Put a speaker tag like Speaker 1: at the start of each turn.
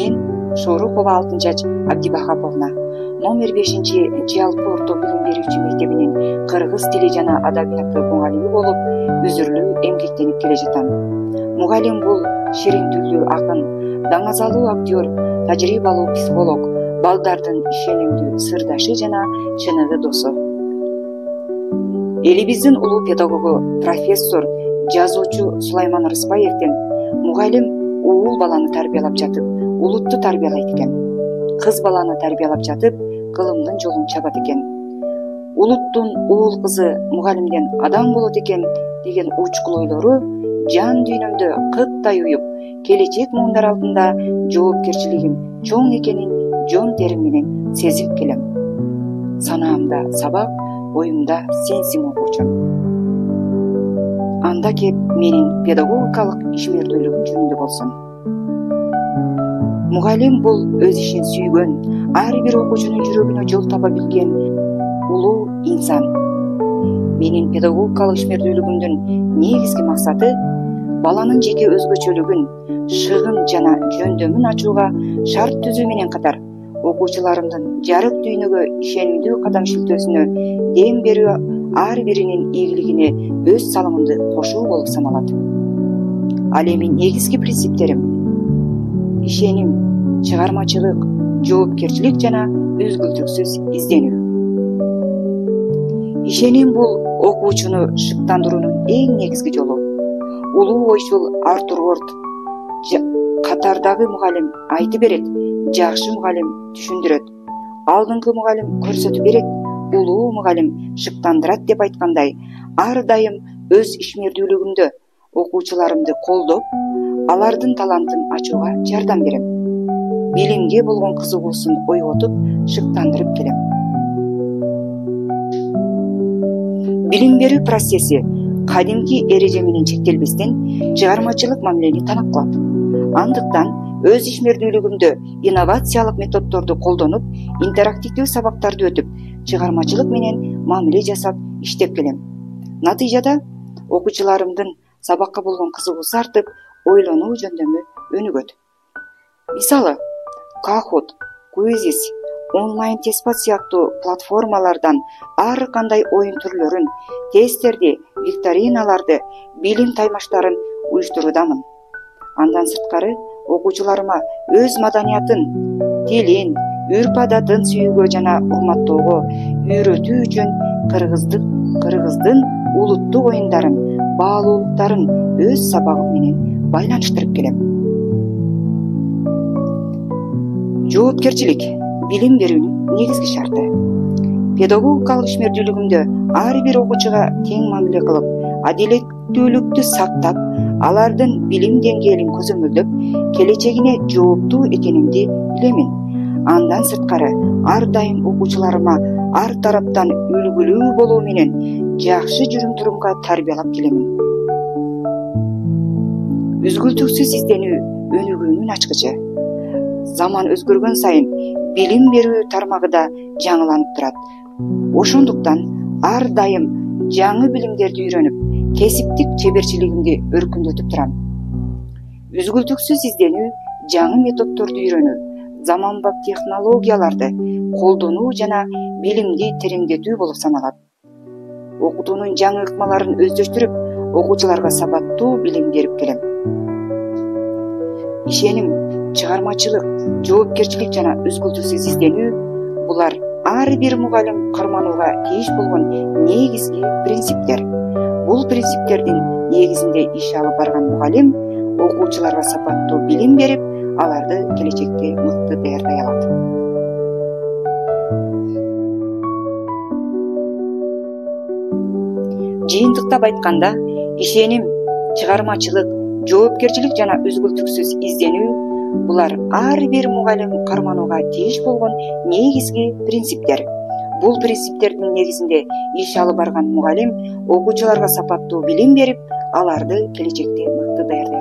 Speaker 1: Мен Шорукова Алтынчач Абдибахаповна номер 5 Жалпы орто билим берүүчү мектебинин кыргыз тили жана адабияты мугалими болуп, үзүрлүү эмгектенип келе жатам. Мугалим бул ширин тилдүү акын, даңазалуу актер, тажрыйбалуу психолог, балдардын ишенимдүү сырдашы жана чыныгы досу. Элибиздин улуу педагогу, профессор, жазуучу Сулайман Рыспаевдин мугалим уул баланы тарбиялап жатып, улутту тарбиялайт экен. Кыз баланы тарбиялап жатып, кылымдын жолун чабат экен. Улуттун уул кызы мугалимден адам болот экен деген учкул ойлору жан дүйнөмдө кыттай уюп, келечек муундар алдында жоопкерчилигим чоң экенин жон терим менен сезип келем. Санаамда сабак, оюмда сенсиң окуучум. Анда кеп менин педагогикалык ишмердүүлүгүм жөнүндө болсун. Мугалим бул өз ишин сүйгөн, ар бир окуучунун жүрөгүнө жол таба билген улуу инсан. Менин педагогикалык ишмердүүлүгүмдүн негизги максаты баланын жеке өзгөчөлүгүн, шыгын жана жөндөмүн ачууга шарт түзүү менен катар, окуучуларымдын жарык дүйнөгө ишенимдүү кадам шилтөөсүнө дем берүү, ар биринин ийгилигине өз салымымды кошуу болуп саналат. Ал эми негизги принциптерим: ишеним, чыгармачылык, жоопкерчилик жана үзгүлтүксүз изденүү. Ишеним бул окуучуну шыктандыруунун эң негизги жолу. Улуу ойчул Артур Уорд катардагы мугалим айтып берет, жакшы мугалим түшүндүрөт, алдыңкы мугалим көрсөтүп берет, улуу мугалим шыктандырат деп айткандай, ар дайым өз ишмердүүлүгүмдө окуучуларымды колдоп, алардын талантын ачууга жардам берем. Билимге болгон кызыгуусун ойготуп, шыктандырып келем. Билим берүү процесси кадимки эреже менен чектелбестен чыгармачылык мамилени талап кылат. Андыктан өз ишмердүүлүгүмдө инновациялык методдорду колдонуп, интерактивдүү сабактарды өтүп, чыгармачылык менен мамиле жасап иштеп келем. Натыйжада окуучуларымдын сабакка болгон кызыгуусу артып, ойлонуу жөндөмү өнүгөт. Мисалы, Kahoot, Quizizz, онлайн теспат сыяктуу платформалардан ар кандай оюн түрлөрүн, тесттерди, викториналарды, билим таймаштарын уюштуруудамын. Андан сырткары окуучуларыма өз маданиятын, тилин, үрп-адатын сүйүүгө жана урматтоого үйрөтүү үчүн кыргыздын улуттук оюндарын, баалуулуктарын өз сабагым менен байланыштырып келем. Жоопкерчилик билим берүүнүн негизги шарты. Педагогикалык ишмердүүлүгүмдө ар бир окуучуга тең мамиле кылып, адилеттүүлүктү сактап, алардын билим деңгээлин көзөмөлдөп, келечегине жооптуу экенимди билемин. Андан сырткары ар дайым окуучуларыма ар тараптан үлгүлүү болуу менен жакшы жүрүм-турумга тарбиялап келемин. Үзгүлтүксүз изденүү өнүгүүнүн ачкычы. Заман өзгөргөн сайын билим берүү тармагы да жаңыланып турат. Ошондуктан ар дайым жаңы билимдерди үйрөнүп, кесиптик чеберчилигимди өркүндөтүп турам. Үзгүлтүксүз изденүү, жаңы методдорду үйрөнүү, заманбап технологияларды колдонуу жана билимди тереңдетүү болуп саналат. Окутуунун жаңы ыкмаларын өздөштүрүп, окуучуларга сабаттуу билим берип келем. Ишеним, чыгармачылык, жоопкерчилик жана үзгүлтүксүз изденүү — булар ар бир мугалим карманууга тийиш болгон негизги принциптер. Бул принциптердин негизинде иш алып барган мугалим окуучуларга сапаттуу билим берип, аларды келечекте мыкты даярдай алат. Жыйынтыктап айтканда, ишеним, чыгармачылык, жоопкерчилик жана үзгүлтүксүз изденүү — булар ар бир мугалим карманууга тийиш болгон негизги принциптер. Бул принциптердин негизинде иш алып барган мугалим окуучуларга сапаттуу билим берип, аларды келечекте мыкты даярдай